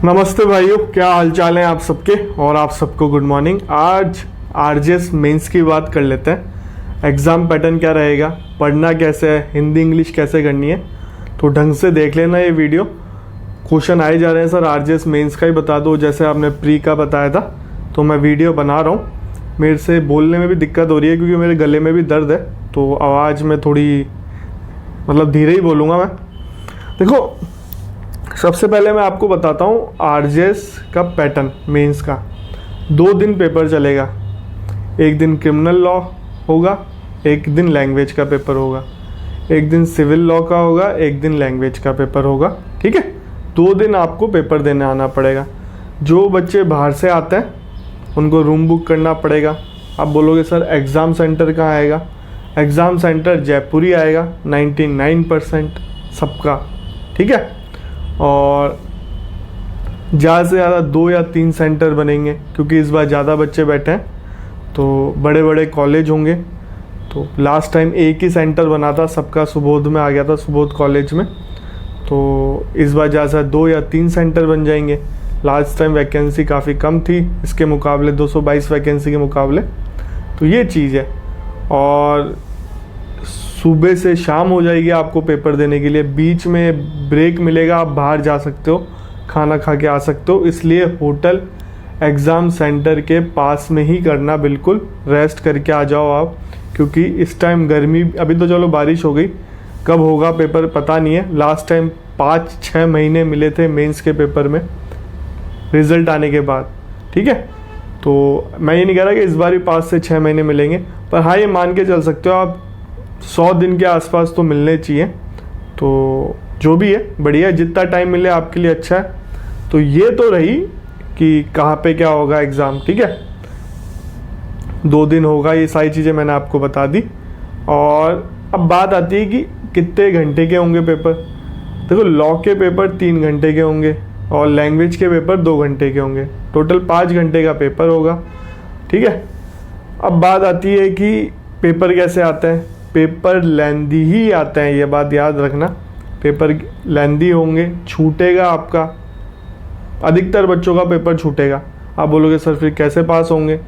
नमस्ते भाइयों, क्या हालचाल है आप सबके। और आप सबको गुड मॉर्निंग। आज आरजेएस मेंस की बात कर लेते हैं। एग्ज़ाम पैटर्न क्या रहेगा, पढ़ना कैसे है, हिंदी इंग्लिश कैसे करनी है, तो ढंग से देख लेना ये वीडियो। क्वेश्चन आए जा रहे हैं सर आरजेएस मेंस का ही बता दो, जैसे आपने प्री का बताया था। तो मैं वीडियो बना रहा हूँ, मेरे से बोलने में भी दिक्कत हो रही है क्योंकि मेरे गले में भी दर्द है, तो आवाज़ में थोड़ी धीरे ही बोलूँगा मैं। देखो, सबसे पहले मैं आपको बताता हूँ आरजेएस का पैटर्न मेंस का। 2 दिन पेपर चलेगा, एक दिन क्रिमिनल लॉ होगा, एक दिन लैंग्वेज का पेपर होगा, एक दिन सिविल लॉ का होगा, एक दिन लैंग्वेज का पेपर होगा। ठीक है, 2 दिन आपको पेपर देने आना पड़ेगा। जो बच्चे बाहर से आते हैं उनको रूम बुक करना पड़ेगा। आप बोलोगे सर एग्ज़ाम सेंटर कहाँ आएगा। एग्ज़ाम सेंटर जयपुर ही आएगा 99% सबका। ठीक है, और ज़्यादा से ज़्यादा 2 या 3 सेंटर बनेंगे क्योंकि इस बार ज़्यादा बच्चे बैठे हैं, तो बड़े बड़े कॉलेज होंगे। तो लास्ट टाइम एक ही सेंटर बना था, सबका सुबोध में आ गया था, सुबोध कॉलेज में। तो इस बार ज़्यादा से 2 या 3 सेंटर बन जाएंगे। लास्ट टाइम वैकेंसी काफ़ी कम थी इसके मुकाबले, 222 वैकेंसी के मुकाबले। तो ये चीज़ है। और सुबह से शाम हो जाएगी आपको पेपर देने के लिए, बीच में ब्रेक मिलेगा, आप बाहर जा सकते हो, खाना खा के आ सकते हो। इसलिए होटल एग्ज़ाम सेंटर के पास में ही करना, बिल्कुल रेस्ट करके आ जाओ आप, क्योंकि इस टाइम गर्मी, अभी तो चलो बारिश हो गई, कब होगा पेपर पता नहीं है। लास्ट टाइम 5-6 महीने मिले थे मेंस के पेपर में रिज़ल्ट आने के बाद। ठीक है, तो मैं ये नहीं कह रहा कि इस बार भी 5 से 6 महीने मिलेंगे, पर हाँ ये मान के चल सकते हो आप 100 दिन के आसपास तो मिलने चाहिए। तो जो भी है बढ़िया, जितना टाइम मिले आपके लिए अच्छा है। तो ये तो रही कि कहाँ पे क्या होगा एग्ज़ाम। ठीक है, 2 दिन होगा, ये सारी चीज़ें मैंने आपको बता दी। और अब बात आती है कि कितने घंटे के होंगे पेपर। देखो, लॉ के पेपर 3 घंटे के होंगे और लैंग्वेज के पेपर 2 घंटे के होंगे, टोटल 5 घंटे का पेपर होगा। ठीक है, अब बात आती है कि पेपर कैसे आते हैं। पेपर लेंदी ही आते हैं, ये बात याद रखना। पेपर लेंदी होंगे, छूटेगा आपका, अधिकतर बच्चों का पेपर छूटेगा। आप बोलोगे सर फिर कैसे पास होंगे।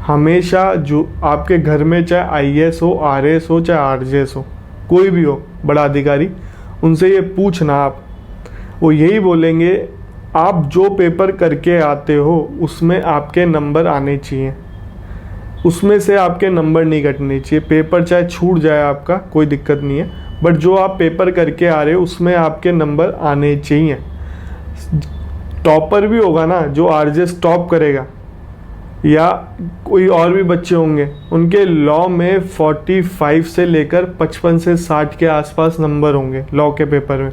हमेशा जो आपके घर में, चाहे आईएएस हो, आरएएस हो, चाहे आरजेएस हो, कोई भी हो बड़ा अधिकारी, उनसे ये पूछना आप, वो यही बोलेंगे आप जो पेपर करके आते हो उसमें आपके नंबर आने चाहिए, उसमें से आपके नंबर नहीं कटने चाहिए। पेपर चाहे छूट जाए आपका, कोई दिक्कत नहीं है, बट जो आप पेपर करके आ रहे हो उसमें आपके नंबर आने चाहिए। टॉपर भी होगा ना, जो आरजेएस टॉप करेगा, या कोई और भी बच्चे होंगे, उनके लॉ में 45 से लेकर 55 से 60 के आसपास नंबर होंगे लॉ के पेपर में।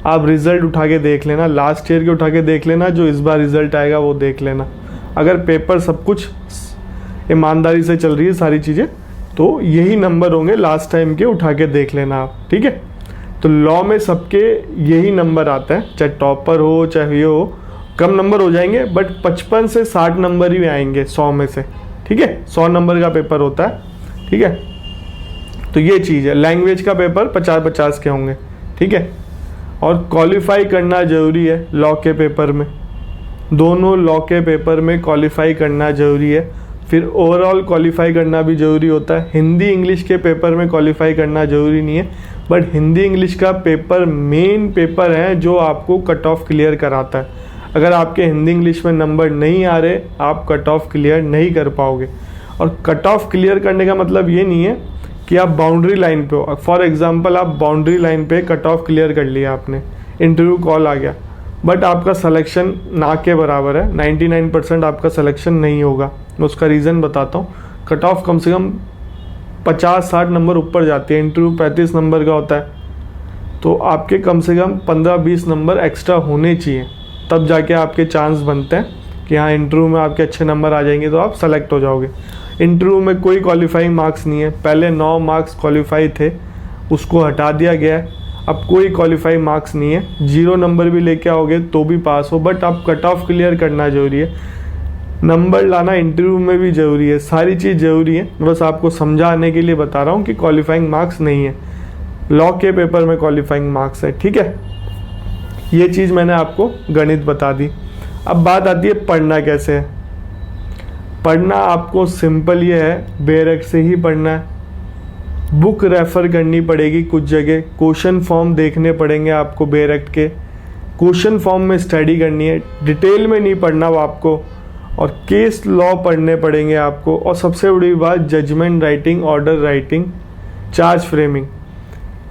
आप रिज़ल्ट उठा के देख लेना, लास्ट ईयर के उठा के देख लेना, जो इस बार रिज़ल्ट आएगा वो देख लेना। अगर पेपर सब कुछ ईमानदारी से चल रही है सारी चीज़ें, तो यही नंबर होंगे लास्ट टाइम के, उठा के देख लेना आप। ठीक है, तो लॉ में सबके यही नंबर आते हैं, चाहे टॉपर हो चाहे ये हो। कम नंबर हो जाएंगे बट 55 से 60 नंबर ही आएंगे 100 में से। ठीक है, 100 नंबर का पेपर होता है। ठीक है, तो ये चीज़ है। लैंग्वेज का पेपर 50-50 के होंगे। ठीक है, और क्वालिफाई करना ज़रूरी है लॉ के पेपर में, दोनों लॉ के पेपर में क्वालिफाई करना ज़रूरी है। फिर ओवरऑल क्वालिफाई करना भी ज़रूरी होता है। हिंदी इंग्लिश के पेपर में क्वालिफाई करना ज़रूरी नहीं है, बट हिंदी इंग्लिश का पेपर मेन पेपर है जो आपको कट ऑफ क्लियर कराता है। अगर आपके हिंदी इंग्लिश में नंबर नहीं आ रहे, आप कट ऑफ क्लियर नहीं कर पाओगे। और कट ऑफ क्लियर करने का मतलब ये नहीं है कि आप बाउंड्री लाइन पे हो। फॉर एग्जांपल, आप बाउंड्री लाइन पे कट ऑफ क्लियर कर लिया आपने, इंटरव्यू कॉल आ गया, बट आपका सिलेक्शन ना के बराबर है, 99% आपका सिलेक्शन नहीं होगा। मैं उसका रीज़न बताता हूँ। कट ऑफ कम से कम 50-60 नंबर ऊपर जाती है, इंटरव्यू 35 नंबर का होता है, तो आपके कम से कम 15-20 नंबर एक्स्ट्रा होने चाहिए, तब जाके आपके चांस बनते हैं कि हाँ इंटरव्यू में आपके अच्छे नंबर आ जाएंगे तो आप सेलेक्ट हो जाओगे। इंटरव्यू में कोई क्वालिफाइंग मार्क्स नहीं है, पहले 9 मार्क्स क्वालिफाई थे, उसको हटा दिया गया है, अब कोई क्वालिफाई मार्क्स नहीं है। 0 नंबर भी लेके आओगे तो भी पास हो, बट आप कट ऑफ क्लियर करना जरूरी है। नंबर लाना इंटरव्यू में भी ज़रूरी है, सारी चीज़ ज़रूरी है। बस आपको समझाने के लिए बता रहा हूँ कि क्वालिफाइंग मार्क्स नहीं है, लॉ के पेपर में क्वालिफाइंग मार्क्स है। ठीक है, ये चीज़ मैंने आपको गणित बता दी। अब बात आती है पढ़ना कैसे है। पढ़ना आपको सिंपल ये है, बेरेक्ट से ही पढ़ना है। बुक रेफ़र करनी पड़ेगी कुछ जगह, क्वेश्चन फॉर्म देखने पड़ेंगे आपको बेरेक्ट के, क्वेश्चन फॉर्म में स्टडी करनी है, डिटेल में नहीं पढ़ना वो आपको, और केस लॉ पढ़ने पड़ेंगे आपको, और सबसे बड़ी बात judgement writing, order writing, charge framing.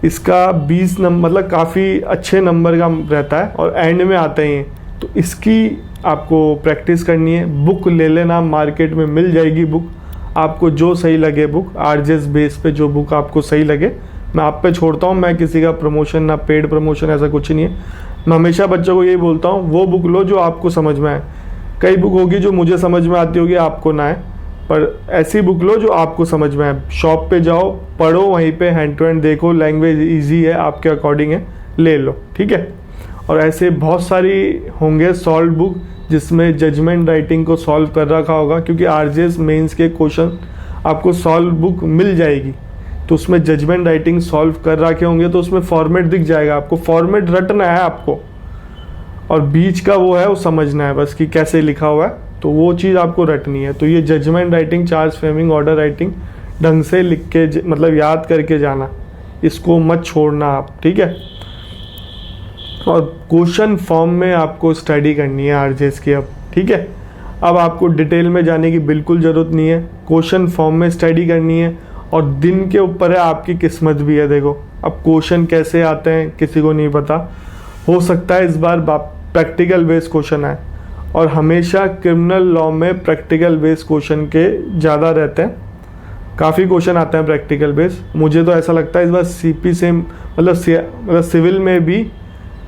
इसका 20 नंबर मतलब काफ़ी अच्छे नंबर का रहता है और एंड में आते हैं, तो इसकी आपको प्रैक्टिस करनी है। बुक ले लेना, मार्केट में मिल जाएगी बुक, आपको जो सही लगे बुक, आरजेएस बेस पे जो बुक आपको सही लगे मैं आप पे छोड़ता हूँ। मैं किसी का प्रमोशन, ना पेड प्रमोशन, ऐसा कुछ नहीं है। मैं हमेशा बच्चों को यही बोलता हूँ, वो बुक लो जो आपको समझ में आए। कई बुक होगी जो मुझे समझ में आती होगी, आपको ना आए, पर ऐसी बुक लो जो आपको समझ में आए। शॉप पे जाओ, पढ़ो, वहीं पे हैंड टू हैंड देखो, लैंग्वेज इजी है, आपके अकॉर्डिंग है, ले लो, ठीक है। और ऐसे बहुत सारी होंगे सॉल्व बुक जिसमें जजमेंट राइटिंग को सॉल्व कर रखा होगा, क्योंकि आरजेएस मेंस के क्वेश्चन आपको सॉल्व बुक मिल जाएगी, तो उसमें जजमेंट राइटिंग सॉल्व कर रखे होंगे, तो उसमें फॉर्मेट दिख जाएगा आपको। फॉर्मेट रटना है आपको, और बीच का वो है वो समझना है बस कि कैसे लिखा हुआ है, तो वो चीज़ आपको रटनी है। तो ये judgement writing, charge framing, order writing ढंग से लिख के मतलब याद करके जाना, इसको मत छोड़ना आप, ठीक है। और क्वेश्चन फॉर्म में आपको स्टडी करनी है आरजेएस की अब, ठीक है। अब आपको डिटेल में जाने की बिल्कुल ज़रूरत नहीं है, क्वेश्चन फॉर्म में स्टडी करनी है, और दिन के ऊपर है, आपकी किस्मत भी है। देखो अब क्वेश्चन कैसे आते हैं किसी को नहीं पता, हो सकता है इस बार प्रैक्टिकल बेस्ड क्वेश्चन आए, और हमेशा क्रिमिनल लॉ में प्रैक्टिकल बेस्ड क्वेश्चन के ज़्यादा रहते हैं, काफ़ी क्वेश्चन आते हैं प्रैक्टिकल बेस्ड। मुझे तो ऐसा लगता है इस बार सीपी से मतलब सिविल में भी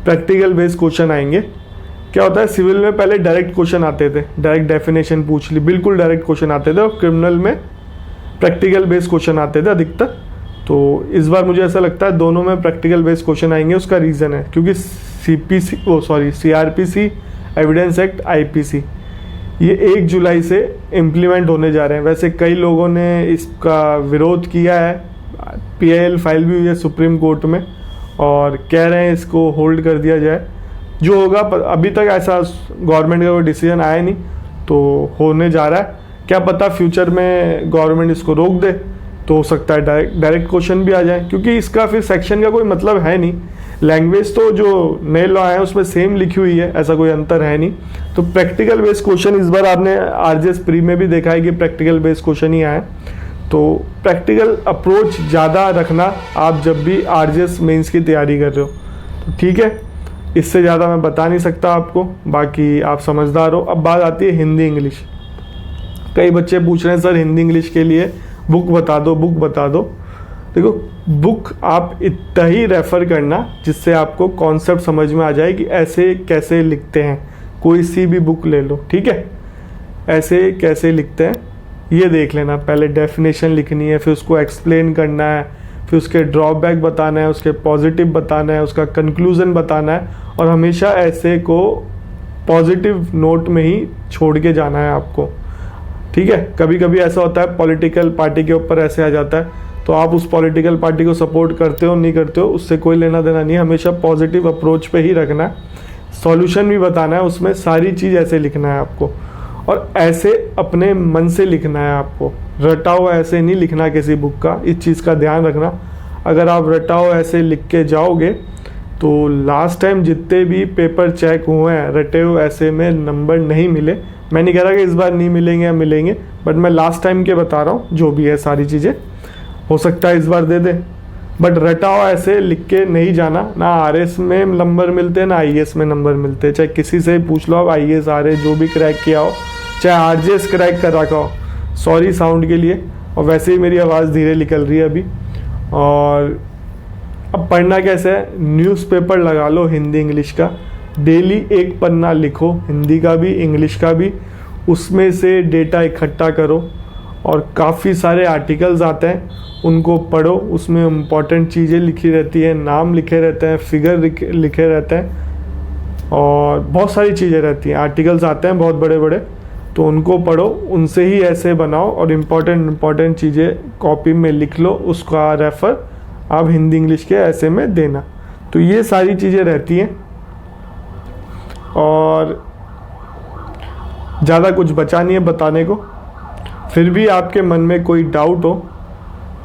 प्रैक्टिकल बेस्ड क्वेश्चन आएंगे। क्या होता है, सिविल में पहले डायरेक्ट क्वेश्चन आते थे, डायरेक्ट डेफिनेशन पूछ ली, बिल्कुल डायरेक्ट क्वेश्चन आते थे, और क्रिमिनल में प्रैक्टिकल बेस्ड क्वेश्चन आते थे अधिकतर। तो इस बार मुझे ऐसा लगता है दोनों में प्रैक्टिकल बेस्ड क्वेश्चन आएंगे। उसका रीज़न है क्योंकि सीआरपीसी, एविडेंस एक्ट, आईपीसी, ये 1 जुलाई से इम्प्लीमेंट होने जा रहे हैं। वैसे कई लोगों ने इसका विरोध किया है, पीआईएल फाइल भी हुई है सुप्रीम कोर्ट में, और कह रहे हैं इसको होल्ड कर दिया जाए, जो होगा। पर अभी तक ऐसा गवर्नमेंट का कोई डिसीजन आया नहीं, तो होने जा रहा है। क्या पता फ्यूचर में गवर्नमेंट इसको रोक दे, तो हो सकता है डायरेक्ट क्वेश्चन भी आ जाए, क्योंकि इसका फिर सेक्शन का कोई मतलब है नहीं। लैंग्वेज तो जो नए लॉ है उसमें सेम लिखी हुई है, ऐसा कोई अंतर है नहीं। तो प्रैक्टिकल बेस्ड क्वेश्चन इस बार आपने आरजेएस प्री में भी देखा है कि प्रैक्टिकल बेस्ड क्वेश्चन ही आए। तो प्रैक्टिकल अप्रोच ज़्यादा रखना आप जब भी आरजेएस मेंस की तैयारी कर रहे हो, तो ठीक है। इससे ज़्यादा मैं बता नहीं सकता आपको, बाकी आप समझदार हो। अब बात आती है हिंदी इंग्लिश। कई बच्चे पूछ रहे हैं सर हिंदी इंग्लिश के लिए बुक बता दो, बुक बता दो। देखो बुक आप इतना ही रेफ़र करना जिससे आपको कॉन्सेप्ट समझ में आ जाए कि ऐसे कैसे लिखते हैं। कोई सी भी बुक ले लो, ठीक है, ऐसे कैसे लिखते हैं ये देख लेना। पहले डेफिनेशन लिखनी है, फिर उसको एक्सप्लेन करना है, फिर उसके ड्रॉबैक बताना है, उसके पॉजिटिव बताना है, उसका कंक्लूजन बताना है, और हमेशा ऐसे को पॉजिटिव नोट में ही छोड़ के जाना है आपको, ठीक है। कभी कभी ऐसा होता है पॉलिटिकल पार्टी के ऊपर ऐसे आ जाता है, तो आप उस पॉलिटिकल पार्टी को सपोर्ट करते हो नहीं करते हो उससे कोई लेना देना नहीं है। हमेशा पॉजिटिव अप्रोच पे ही रखना है, सॉल्यूशन भी बताना है, उसमें सारी चीज़ ऐसे लिखना है आपको, और ऐसे अपने मन से लिखना है आपको। रटा हुआ ऐसे नहीं लिखना किसी बुक का, इस चीज़ का ध्यान रखना। अगर आप रटा हुआ ऐसे लिख के जाओगे तो लास्ट टाइम जितने भी पेपर चेक हुए हैं रटे हुए ऐसे में नंबर नहीं मिले। मैं नहीं कह रहा कि इस बार नहीं मिलेंगे या मिलेंगे, बट मैं लास्ट टाइम के बता रहा हूँ, जो भी है सारी चीज़ें हो सकता है इस बार दे दे, बट रटा हुआ ऐसे लिख के नहीं जाना। ना आरएस में नंबर मिलते हैं ना आईएएस में नंबर मिलते हैं। चाहे किसी से पूछ लो आप, आईएएस आरएस जो भी क्रैक किया हो, चाहे आरजेएस क्रैक कर रखा हो, सॉरी साउंड के लिए। और वैसे ही मेरी आवाज़ धीरे निकल रही है अभी। और अब पढ़ना कैसे है, न्यूज़पेपर लगा लो हिंदी इंग्लिश का, डेली एक पन्ना लिखो, हिंदी का भी इंग्लिश का भी, उसमें से डेटा इकट्ठा करो, और काफ़ी सारे आर्टिकल्स आते हैं उनको पढ़ो। उसमें इम्पॉर्टेंट चीज़ें लिखी रहती है, नाम लिखे रहते हैं, फिगर लिखे रहते हैं, और बहुत सारी चीज़ें रहती हैं। आर्टिकल्स आते हैं बहुत बड़े बड़े, तो उनको पढ़ो, उनसे ही ऐसे बनाओ, और इम्पॉर्टेंट चीज़ें कॉपी में लिख लो, उसका रेफ़र आप हिंदी इंग्लिश के ऐसे में देना। तो ये सारी चीज़ें रहती हैं। और ज़्यादा कुछ बचा नहीं है बताने को। फिर भी आपके मन में कोई डाउट हो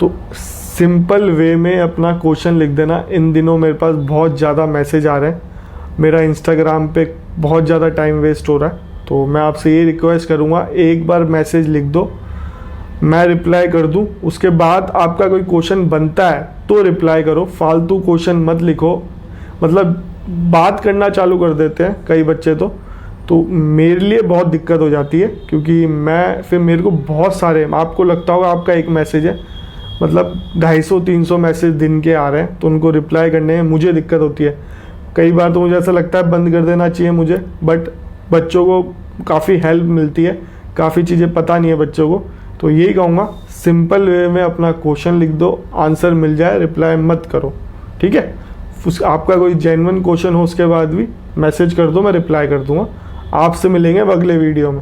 तो सिंपल वे में अपना क्वेश्चन लिख देना। इन दिनों मेरे पास बहुत ज़्यादा मैसेज आ रहे हैं, मेरा इंस्टाग्राम पे बहुत ज़्यादा टाइम वेस्ट हो रहा है, तो मैं आपसे ये रिक्वेस्ट करूँगा एक बार मैसेज लिख दो, मैं रिप्लाई कर दूँ। उसके बाद आपका कोई क्वेश्चन बनता है तो रिप्लाई करो, फालतू क्वेश्चन मत लिखो। मतलब बात करना चालू कर देते हैं कई बच्चे तो मेरे लिए बहुत दिक्कत हो जाती है, क्योंकि मैं फिर मेरे को बहुत सारे, आपको लगता होगा आपका एक मैसेज है, मतलब 250-300 मैसेज दिन के आ रहे हैं, तो उनको रिप्लाई करने में मुझे दिक्कत होती है। कई बार तो मुझे ऐसा लगता है बंद कर देना चाहिए मुझे, बट बच्चों को काफ़ी हेल्प मिलती है, काफ़ी चीज़ें पता नहीं है बच्चों को। तो यही कहूँगा सिंपल वे में अपना क्वेश्चन लिख दो, आंसर मिल जाए, रिप्लाई मत करो, ठीक है। आपका कोई जेन्युइन क्वेश्चन हो उसके बाद भी मैसेज कर दो, मैं रिप्लाई कर दूँगा। आपसे मिलेंगे अब अगले वीडियो में।